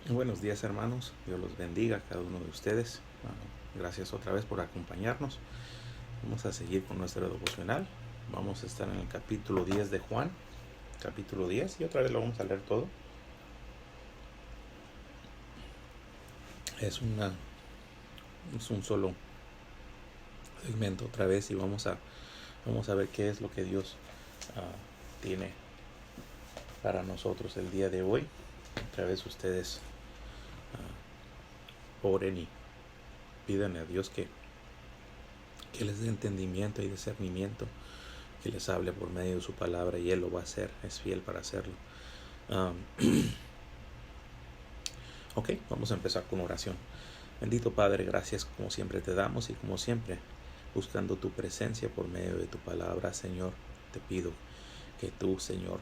Buenos días, hermanos. Dios los bendiga a cada uno de ustedes. Gracias otra vez por acompañarnos. Vamos a seguir con nuestro devocional. Vamos a estar en el capítulo 10 de Juan. Capítulo 10 y otra vez lo vamos a leer todo. Es un solo segmento otra vez y vamos a ver qué es lo que Dios tiene para nosotros el día de hoy. Otra vez ustedes oren y pídanle a Dios que les dé entendimiento y discernimiento, que les hable por medio de su palabra, y Él lo va a hacer, es fiel para hacerlo. Ok, vamos a empezar con oración. Bendito Padre, gracias como siempre te damos, y como siempre buscando tu presencia por medio de tu palabra, Señor, te pido que tú, Señor,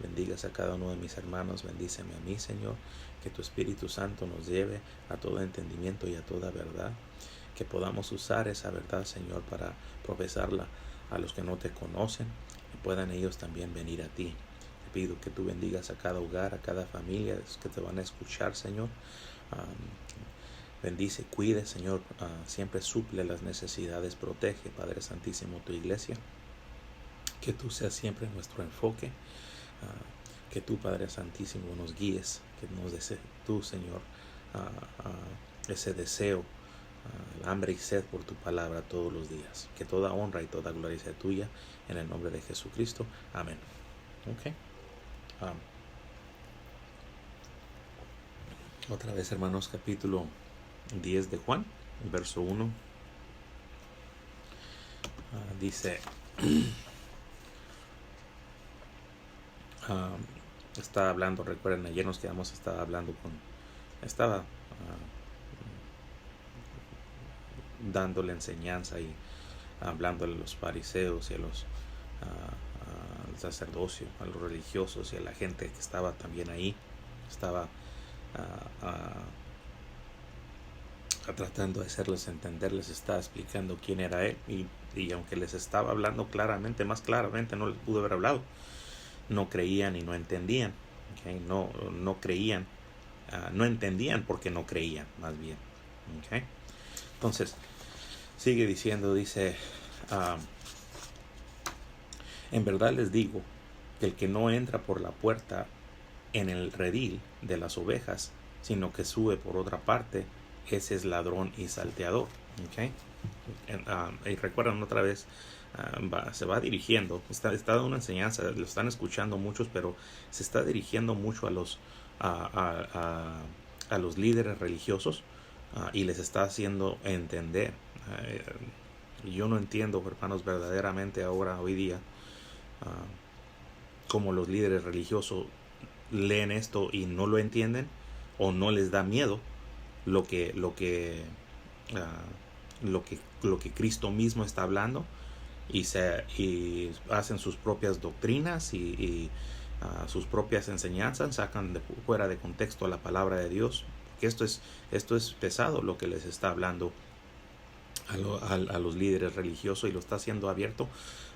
bendigas a cada uno de mis hermanos, bendíceme a mí, Señor, que tu Espíritu Santo nos lleve a todo entendimiento y a toda verdad, que podamos usar esa verdad, Señor, para profesarla a los que no te conocen, y puedan ellos también venir a ti. Te pido que tú bendigas a cada hogar, a cada familia que te van a escuchar, Señor. Bendice, cuide, Señor, siempre suple las necesidades, protege, Padre Santísimo, tu iglesia. Que tú seas siempre nuestro enfoque, que tú, Padre Santísimo, nos guíes, que nos des tú, Señor, ese deseo, el hambre y sed por tu palabra todos los días. Que toda honra y toda gloria sea tuya, en el nombre de Jesucristo. Amén. Ok. Otra vez, hermanos, capítulo 10 de Juan, verso 1. Dice... estaba hablando, recuerden, ayer nos quedamos, estaba dándole enseñanza y hablándole a los fariseos y a los al sacerdocio, a los religiosos y a la gente que estaba también ahí. Estaba tratando de hacerles entender, les estaba explicando quién era Él, y aunque les estaba hablando claramente, más claramente no les pudo haber hablado, no creían y no entendían. Okay. No creían, no entendían porque no creían, más bien. Okay. Entonces sigue diciendo, dice, en verdad les digo que el que no entra por la puerta en el redil de las ovejas, sino que sube por otra parte, ese es ladrón y salteador. Okay. Y recuerdan otra vez, se va dirigiendo, está dando una enseñanza, lo están escuchando muchos, pero se está dirigiendo mucho a los líderes religiosos, y les está haciendo entender. Yo no entiendo, hermanos, verdaderamente ahora, hoy día, cómo los líderes religiosos leen esto y no lo entienden, o no les da miedo lo que Cristo mismo está hablando, y hacen sus propias doctrinas y sus propias enseñanzas, sacan fuera de contexto la palabra de Dios, porque esto es pesado lo que les está hablando a los líderes religiosos, y lo está haciendo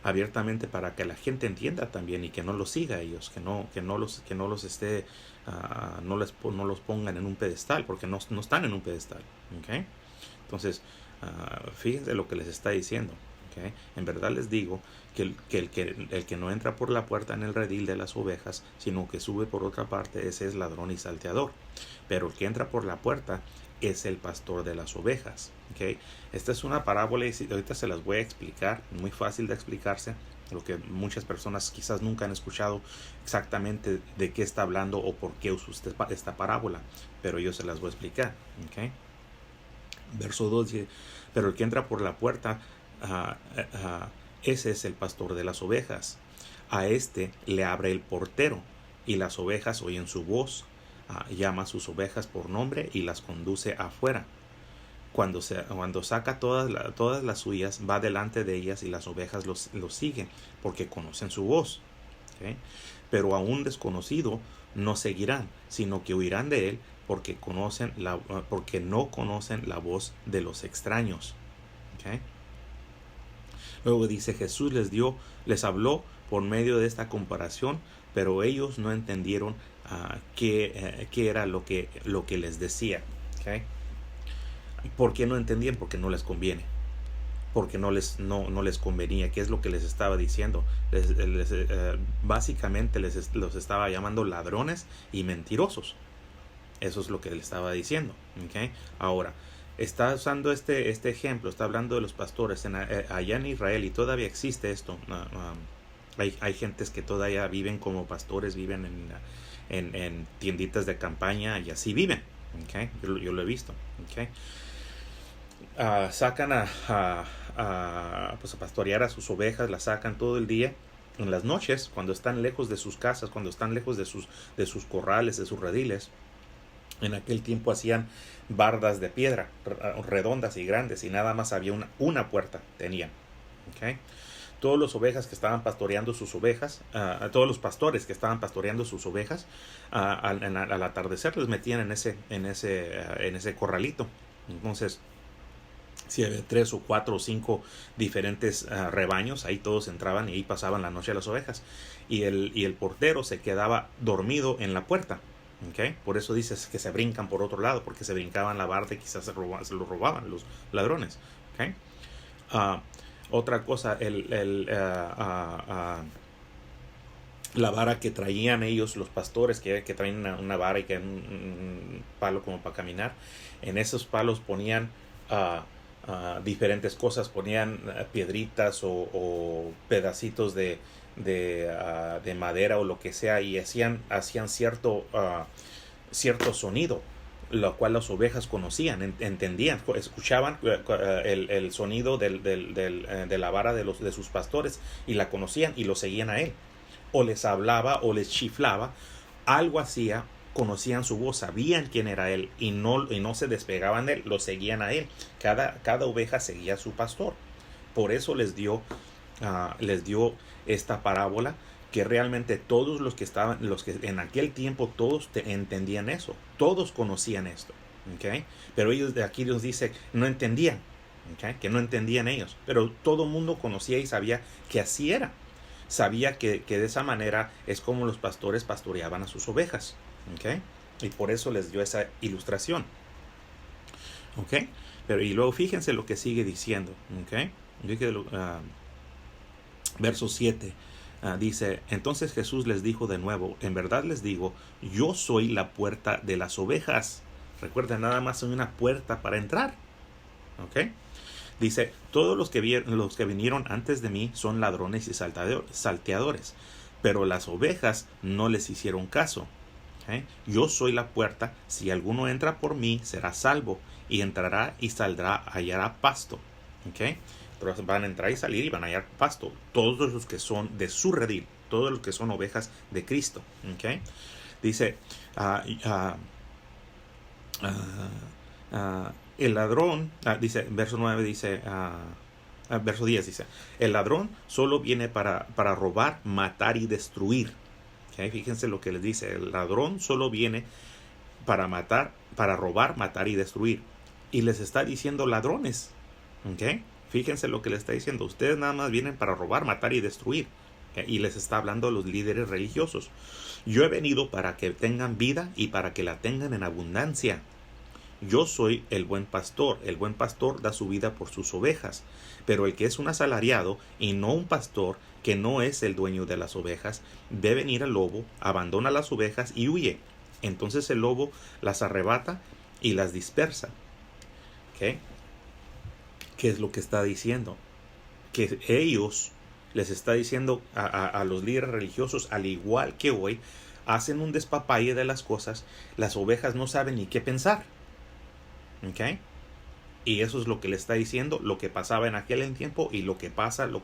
abiertamente para que la gente entienda también y que no los siga a ellos, que no los esté, no los pongan en un pedestal, porque no están en un pedestal. ¿Okay? Entonces, fíjense lo que les está diciendo. ¿Okay? En verdad les digo que el que no entra por la puerta en el redil de las ovejas, sino que sube por otra parte, ese es ladrón y salteador. Pero el que entra por la puerta es el pastor de las ovejas. ¿Okay? Esta es una parábola y ahorita se las voy a explicar, muy fácil de explicarse, lo que muchas personas quizás nunca han escuchado exactamente de qué está hablando o por qué usa esta parábola, pero yo se las voy a explicar. ¿Okay? Verso 2 dice, pero el que entra por la puerta, ese es el pastor de las ovejas. A este le abre el portero, y las ovejas oyen su voz. Llama a sus ovejas por nombre y las conduce afuera. Cuando saca todas las suyas, va delante de ellas, y las ovejas los siguen, porque conocen su voz. ¿Okay? Pero a un desconocido no seguirán, sino que huirán de él, porque no conocen la voz de los extraños. ¿Okay? Luego dice, Jesús les habló por medio de esta comparación, pero ellos no entendieron qué era lo que les decía. ¿Okay? ¿Por qué no entendían? Porque no les conviene. Porque no les convenía. ¿Qué es lo que les estaba diciendo? Básicamente los estaba llamando ladrones y mentirosos. Eso es lo que le estaba diciendo. ¿Okay? Ahora, está usando este ejemplo, está hablando de los pastores allá en Israel, y todavía existe esto. Hay gentes que todavía viven como pastores, viven en tienditas de campaña y así viven. ¿Okay? Yo lo he visto. ¿Okay? Sacan pues a pastorear a sus ovejas, las sacan todo el día. En las noches, cuando están lejos de sus casas, cuando están lejos de sus corrales, de sus rediles, en aquel tiempo hacían bardas de piedra redondas y grandes, y nada más había una puerta tenían. ¿Okay? Todos los ovejas que estaban pastoreando sus ovejas, todos los pastores que estaban pastoreando sus ovejas, al atardecer les metían en ese corralito. Entonces, si había 3 o 4 o 5 diferentes rebaños, ahí todos entraban y ahí pasaban la noche las ovejas. Y el portero se quedaba dormido en la puerta. ¿Okay? Por eso dices que se brincan por otro lado, porque se brincaban la barda y quizás se lo robaban los ladrones. ¿Okay? Otra cosa, la vara que traían ellos, los pastores que traían una vara y que un palo como para caminar, en esos palos ponían diferentes cosas, ponían piedritas o pedacitos de madera o lo que sea, y hacían cierto sonido, lo cual las ovejas conocían, entendían, escuchaban el sonido de la vara de sus pastores, y la conocían y lo seguían a él. O les hablaba o les chiflaba, algo hacía, conocían su voz, sabían quién era él, y no se despegaban de él, lo seguían a él. Cada oveja seguía a su pastor. Por eso les dio esta parábola, que realmente todos los que en aquel tiempo, todos entendían eso, todos conocían esto. ¿Okay? Pero ellos de aquí nos dice, no entendían. ¿Okay? Que no entendían ellos, pero todo el mundo conocía y sabía que así era. Sabía que de esa manera es como los pastores pastoreaban a sus ovejas. ¿Okay? Y por eso les dio esa ilustración. ¿Okay? Pero y luego fíjense lo que sigue diciendo. ¿Okay? Verso 7 dice: entonces Jesús les dijo de nuevo, en verdad les digo, yo soy la puerta de las ovejas. Recuerden, nada más hay una puerta para entrar. ¿Okay? Dice, todos los que vinieron antes de mí son ladrones y salteadores, pero las ovejas no les hicieron caso. ¿Okay? Yo soy la puerta, si alguno entra por mí será salvo, y entrará y saldrá, hallará pasto. ¿Okay? Pero van a entrar y salir y van a hallar pasto, todos los que son de su redil, todos los que son ovejas de Cristo. ¿Okay? Dice, el ladrón, dice, verso 9 dice, verso 10 dice, el ladrón solo viene para robar, matar y destruir. ¿Okay? Fíjense lo que les dice, el ladrón solo viene para robar, matar y destruir. Y les está diciendo ladrones. ¿Okay? Fíjense lo que les está diciendo, ustedes nada más vienen para robar, matar y destruir. ¿Okay? Y les está hablando a los líderes religiosos. Yo he venido para que tengan vida y para que la tengan en abundancia. Yo soy el buen pastor da su vida por sus ovejas, pero el que es un asalariado y no un pastor, que no es el dueño de las ovejas, ve venir al lobo, abandona las ovejas y huye. Entonces el lobo las arrebata y las dispersa. ¿Okay? ¿Qué es lo que está diciendo? Que ellos, les está diciendo a los líderes religiosos, al igual que hoy, hacen un despapalle de las cosas, las ovejas no saben ni qué pensar. ¿Okay? Y eso es lo que le está diciendo, lo que pasaba en aquel tiempo y lo que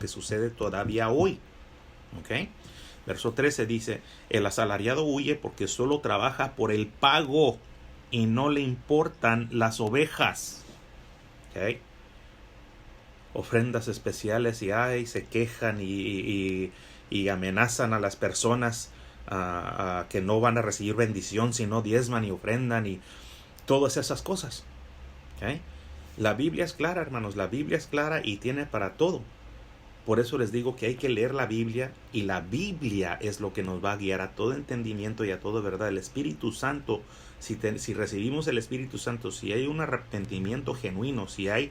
sucede todavía hoy. ¿Okay? Verso 13 dice, el asalariado huye porque solo trabaja por el pago y no le importan las ovejas. ¿Okay? Ofrendas especiales y se quejan y amenazan a las personas que no van a recibir bendición si no diezman y ofrendan y todas esas cosas. ¿Okay? La Biblia es clara, hermanos, la Biblia es clara y tiene para todo. Por eso les digo que hay que leer la Biblia, y la Biblia es lo que nos va a guiar a todo entendimiento y a toda verdad. El Espíritu Santo, si recibimos el Espíritu Santo, si hay un arrepentimiento genuino, si hay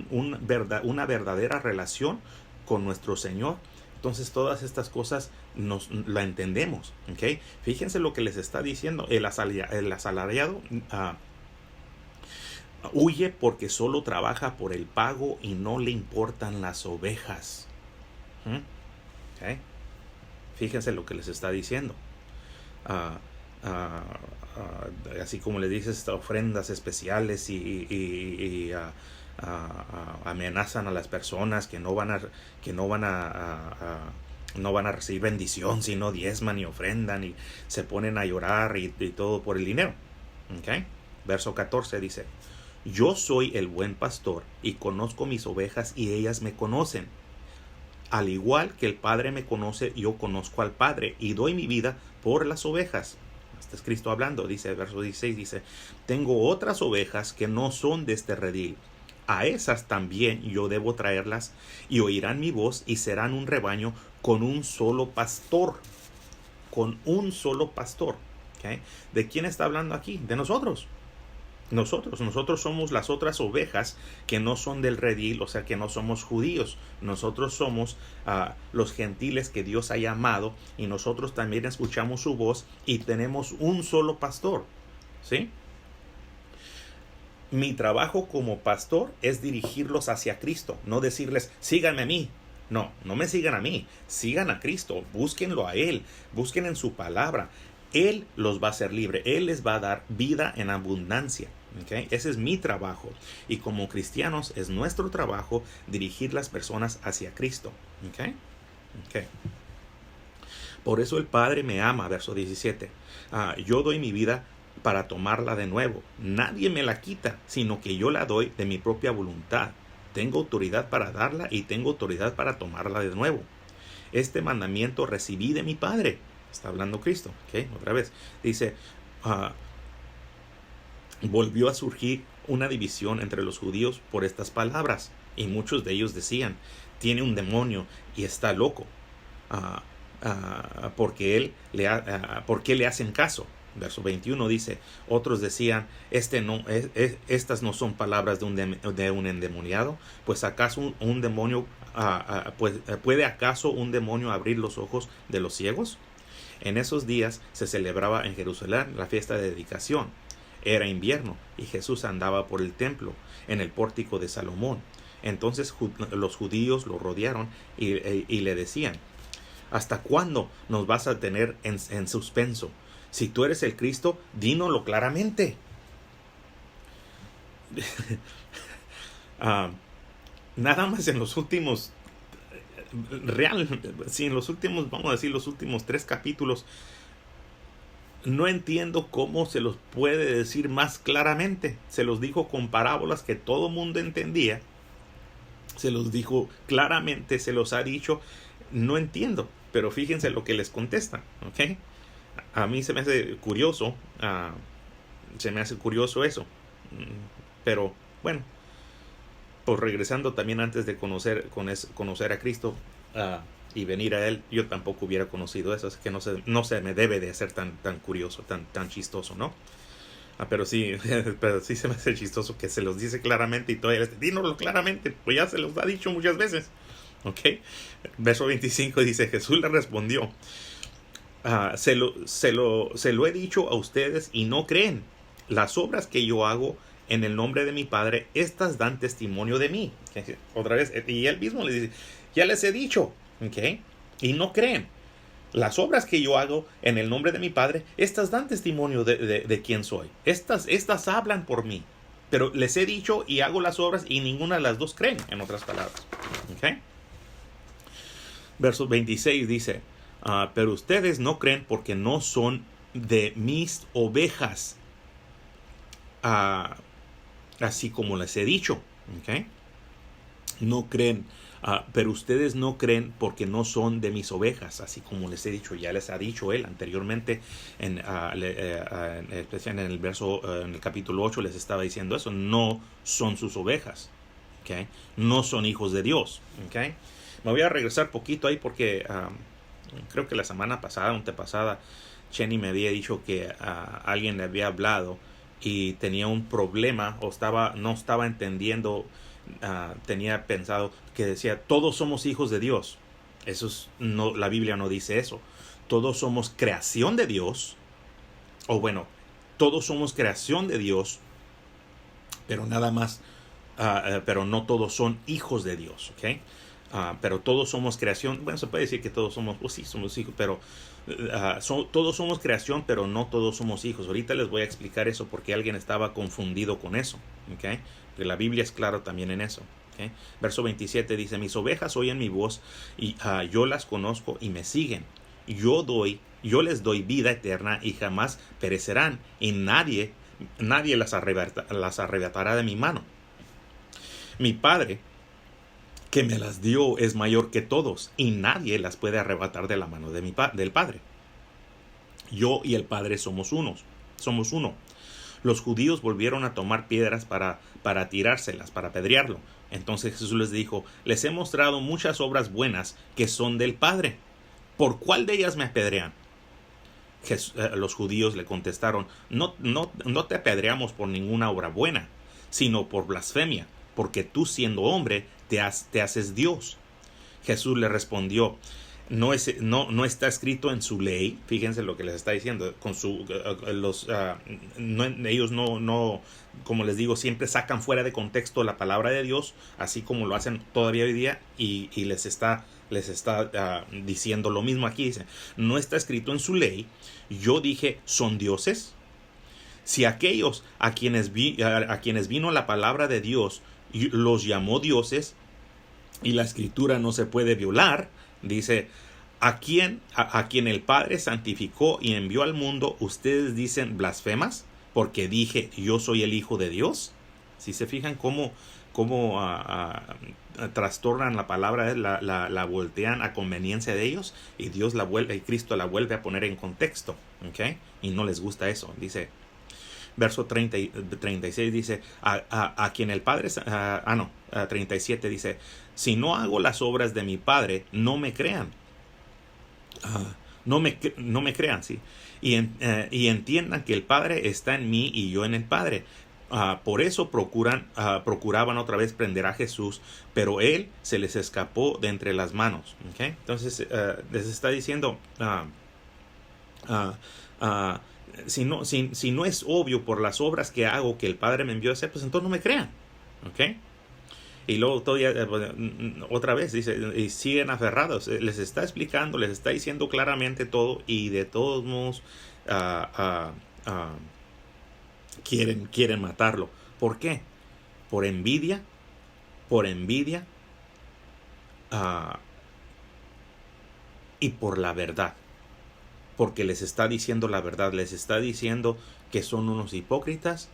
una verdadera relación con nuestro Señor, entonces todas estas cosas la entendemos. ¿Okay? Fíjense lo que les está diciendo. El asalariado huye porque solo trabaja por el pago y no le importan las ovejas. ¿Okay? Fíjense lo que les está diciendo. Así como les dices, ofrendas especiales y amenazan a las personas que no van a recibir bendición si no diezman y ofrendan, y se ponen a llorar y todo por el dinero. ¿Okay? Verso 14 dice: yo soy el buen pastor y conozco mis ovejas y ellas me conocen. Al igual que el Padre me conoce, yo conozco al Padre y doy mi vida por las ovejas. Este es Cristo hablando. Dice el verso 16, dice: tengo otras ovejas que no son de este redil. A esas también yo debo traerlas, y oirán mi voz y serán un rebaño con un solo pastor. Con un solo pastor. ¿Okay? ¿De quién está hablando aquí? De nosotros. Nosotros somos las otras ovejas que no son del redil, o sea que no somos judíos. Nosotros somos los gentiles que Dios ha llamado, y nosotros también escuchamos su voz y tenemos un solo pastor. ¿Sí? Mi trabajo como pastor es dirigirlos hacia Cristo, no decirles síganme a mí. No me sigan a mí, sigan a Cristo, búsquenlo a Él, busquen en su palabra. Él los va a hacer libre, Él les va a dar vida en abundancia. ¿Okay? Ese es mi trabajo, y como cristianos es nuestro trabajo dirigir las personas hacia Cristo. ¿Okay? Okay. Por eso el Padre me ama, verso 17. Yo doy mi vida para tomarla de nuevo. Nadie me la quita, sino que yo la doy de mi propia voluntad. Tengo autoridad para darla y tengo autoridad para tomarla de nuevo. Este mandamiento recibí de mi Padre. Está hablando Cristo. ¿Okay? Otra vez. Dice, volvió a surgir una división entre los judíos por estas palabras. Y muchos de ellos decían, tiene un demonio y está loco. ¿Por qué le hacen caso? Verso 21 dice, otros decían, estas no son palabras de un endemoniado, pues acaso un demonio, ¿puede acaso un demonio abrir los ojos de los ciegos? En esos días se celebraba en Jerusalén la fiesta de dedicación. Era invierno y Jesús andaba por el templo, en el pórtico de Salomón. Entonces los judíos lo rodearon y le decían, ¿hasta cuándo nos vas a tener en suspenso? Si tú eres el Cristo, dínoslo claramente. Nada más en los últimos, vamos a decir, los últimos 3 capítulos, no entiendo cómo se los puede decir más claramente. Se los dijo con parábolas que todo mundo entendía. Se los dijo claramente, se los ha dicho. No entiendo, pero fíjense lo que les contestan. ¿Okay? A mí se me hace curioso. Eso. Pero bueno, pues regresando también, antes de conocer a Cristo y venir a Él, yo tampoco hubiera conocido eso. Así que no se me debe de hacer tan curioso, tan chistoso, ¿no? Pero sí se me hace chistoso que se los dice claramente, y todavía dínoslo claramente, pues ya se los ha dicho muchas veces. ¿Ok? Verso 25 dice, Jesús le respondió, se lo he dicho a ustedes y no creen. Las obras que yo hago en el nombre de mi Padre, estas dan testimonio de mí. Otra vez, y él mismo le dice, ya les he dicho, ¿okay? Y no creen. Las obras que yo hago en el nombre de mi Padre, estas dan testimonio de quién soy. Estas hablan por mí. Pero les he dicho y hago las obras, y ninguna de las dos creen, en otras palabras. ¿Okay? Verso 26 dice, pero ustedes no creen porque no son de mis ovejas, así como les he dicho. ¿Okay? No creen, pero ustedes no creen porque no son de mis ovejas, así como les he dicho. Ya les ha dicho él anteriormente, en el capítulo 8 les estaba diciendo eso. No son sus ovejas. ¿Okay? No son hijos de Dios. ¿Okay? Me voy a regresar poquito ahí porque creo que la semana pasada, antepasada, Chenny me había dicho que alguien le había hablado y tenía un problema o no estaba entendiendo, tenía pensado que decía, todos somos hijos de Dios. No, la Biblia no dice eso. Todos somos creación de Dios, o bueno, todos somos creación de Dios, pero nada más, pero no todos son hijos de Dios, ¿ok? Pero todos somos creación. Bueno, se puede decir que todos somos, pues sí, somos hijos, pero todos somos creación, pero no todos somos hijos. Ahorita les voy a explicar eso porque alguien estaba confundido con eso, ¿ok? Porque la Biblia es clara también en eso, ¿ok? Verso 27 dice, mis ovejas oyen mi voz y yo las conozco y me siguen. Yo les doy vida eterna y jamás perecerán y nadie las arrebatará de mi mano. Mi Padre que me las dio es mayor que todos y nadie las puede arrebatar de la mano del Padre. Yo y el Padre somos uno. Los judíos volvieron a tomar piedras para tirárselas, para apedrearlo. Entonces Jesús les dijo, les he mostrado muchas obras buenas que son del Padre. ¿Por cuál de ellas me apedrean? Los judíos le contestaron, no te apedreamos por ninguna obra buena, sino por blasfemia, porque tú siendo hombre te haces Dios. Jesús le respondió, no está escrito en su ley. Fíjense lo que les está diciendo. Ellos no, como les digo, siempre sacan fuera de contexto la palabra de Dios, así como lo hacen todavía hoy día, y les está diciendo lo mismo aquí. Dice, no está escrito en su ley. Yo dije, ¿son dioses? Si aquellos a quienes vino la palabra de Dios los llamó dioses, y la escritura no se puede violar, dice, a quien el Padre santificó y envió al mundo, ustedes dicen blasfemas, porque dije, yo soy el Hijo de Dios. Si se fijan cómo trastornan la palabra, la voltean a conveniencia de ellos, y Cristo la vuelve a poner en contexto, ¿okay? Y no les gusta eso. Dice, verso 36 dice, a quien el Padre, 37 dice, si no hago las obras de mi Padre, no me crean. No me crean, sí. Y entiendan que el Padre está en mí y yo en el Padre. Por eso procuraban otra vez prender a Jesús, pero él se les escapó de entre las manos. ¿Okay? Entonces les está diciendo, si no es obvio por las obras que hago que el Padre me envió a hacer, pues entonces no me crean. ¿Okay? Y luego todavía otra vez dice, y siguen aferrados. Les está explicando, les está diciendo claramente todo, y de todos modos quieren matarlo. ¿Por qué? Por envidia y por la verdad. Porque les está diciendo la verdad, les está diciendo que son unos hipócritas,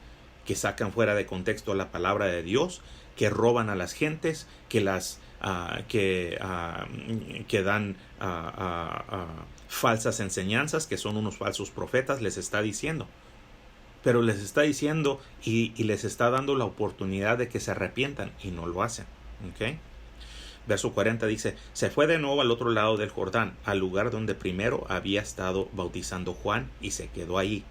que sacan fuera de contexto la palabra de Dios, que roban a las gentes, que dan falsas enseñanzas, que son unos falsos profetas. Les está diciendo, pero les está diciendo y les está dando la oportunidad de que se arrepientan, y no lo hacen. ¿Okay? Verso 40 dice, se fue de nuevo al otro lado del Jordán, al lugar donde primero había estado bautizando Juan, y se quedó ahí.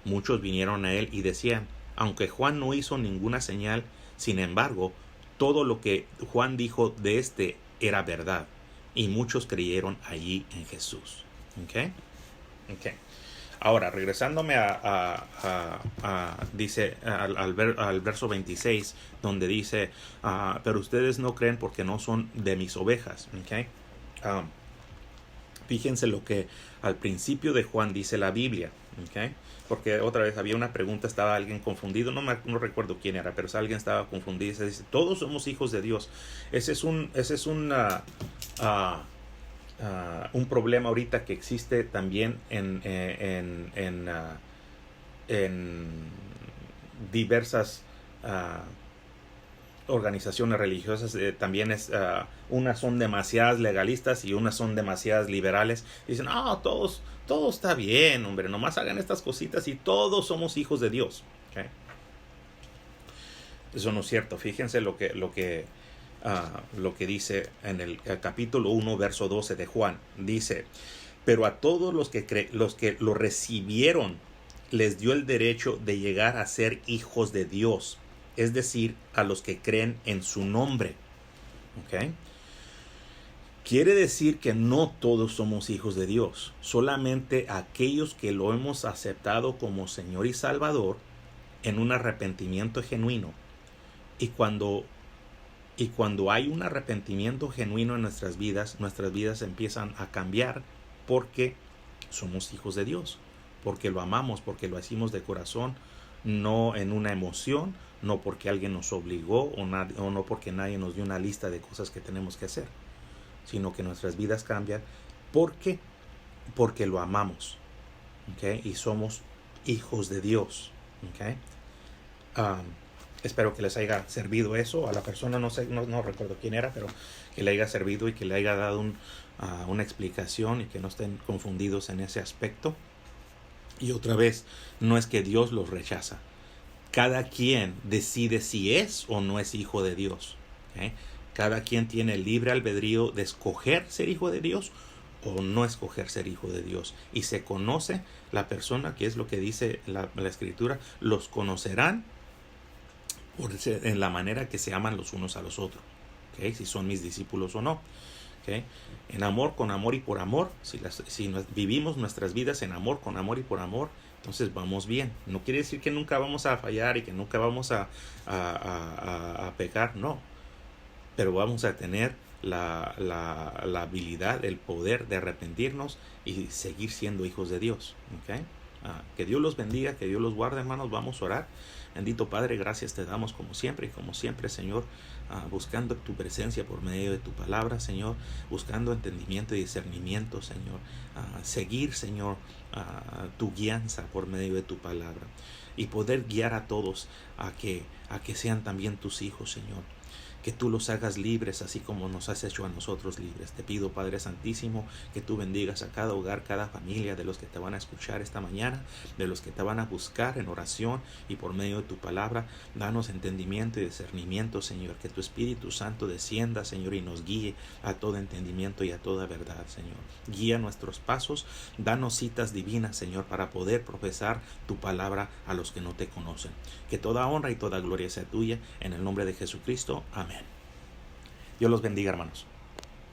Muchos vinieron a él y decían, aunque Juan no hizo ninguna señal, sin embargo, todo lo que Juan dijo de este era verdad, y muchos creyeron allí en Jesús. ¿Okay? Ahora, regresándome dice al verso 26, donde dice, pero ustedes no creen porque no son de mis ovejas. ¿Okay? Fíjense lo que al principio de Juan dice la Biblia. ¿Okay? Porque otra vez había una pregunta, estaba alguien confundido, no recuerdo quién era, pero alguien estaba confundido y se dice, todos somos hijos de Dios. Ese es un problema ahorita que existe también en diversas organizaciones religiosas. También unas son demasiadas legalistas y unas son demasiadas liberales. Dicen, todo está bien, hombre, nomás hagan estas cositas y todos somos hijos de Dios. ¿Okay? Eso no es cierto. Fíjense lo que lo que dice en el capítulo 1, verso 12 de Juan. Dice, pero a todos los que lo recibieron, les dio el derecho de llegar a ser hijos de Dios, es decir, a los que creen en su nombre. ¿Ok? Quiere decir que no todos somos hijos de Dios, solamente aquellos que lo hemos aceptado como Señor y Salvador en un arrepentimiento genuino. Y cuando hay un arrepentimiento genuino en nuestras vidas empiezan a cambiar porque somos hijos de Dios, porque lo amamos, porque lo hacemos de corazón, no en una emoción, no porque alguien nos obligó o no porque nadie nos dio una lista de cosas que tenemos que hacer, sino que nuestras vidas cambian porque lo amamos, ¿okay? Y somos hijos de Dios, ¿okay? Espero que les haya servido eso. A la persona no recuerdo quién era, pero que le haya servido y que le haya dado una explicación y que no estén confundidos en ese aspecto. Y otra vez, no es que Dios los rechaza. Cada quien decide si es o no es hijo de Dios, ¿okay? Cada quien tiene el libre albedrío de escoger ser hijo de Dios o no escoger ser hijo de Dios. Y se conoce la persona, que es lo que dice la Escritura, los conocerán en la manera que se aman los unos a los otros, ¿okay? Si son mis discípulos o no, ¿okay? En amor, con amor y por amor. Si vivimos nuestras vidas en amor, con amor y por amor, entonces vamos bien. No quiere decir que nunca vamos a fallar y que nunca vamos a pecar, no. Pero vamos a tener la habilidad, el poder de arrepentirnos y seguir siendo hijos de Dios, ¿okay? Que Dios los bendiga, que Dios los guarde, hermanos. Vamos a orar. Bendito Padre, gracias te damos como siempre, Señor, buscando tu presencia por medio de tu palabra, Señor, buscando entendimiento y discernimiento, Señor, seguir, Señor, tu guianza por medio de tu palabra y poder guiar a todos a que sean también tus hijos, Señor. Que tú los hagas libres así como nos has hecho a nosotros libres. Te pido, Padre Santísimo, que tú bendigas a cada hogar, cada familia de los que te van a escuchar esta mañana, de los que te van a buscar en oración y por medio de tu palabra. Danos entendimiento y discernimiento, Señor. Que tu Espíritu Santo descienda, Señor, y nos guíe a todo entendimiento y a toda verdad, Señor. Guía nuestros pasos. Danos citas divinas, Señor, para poder profesar tu palabra a los que no te conocen. Que toda honra y toda gloria sea tuya. En el nombre de Jesucristo. Amén. Dios los bendiga, hermanos.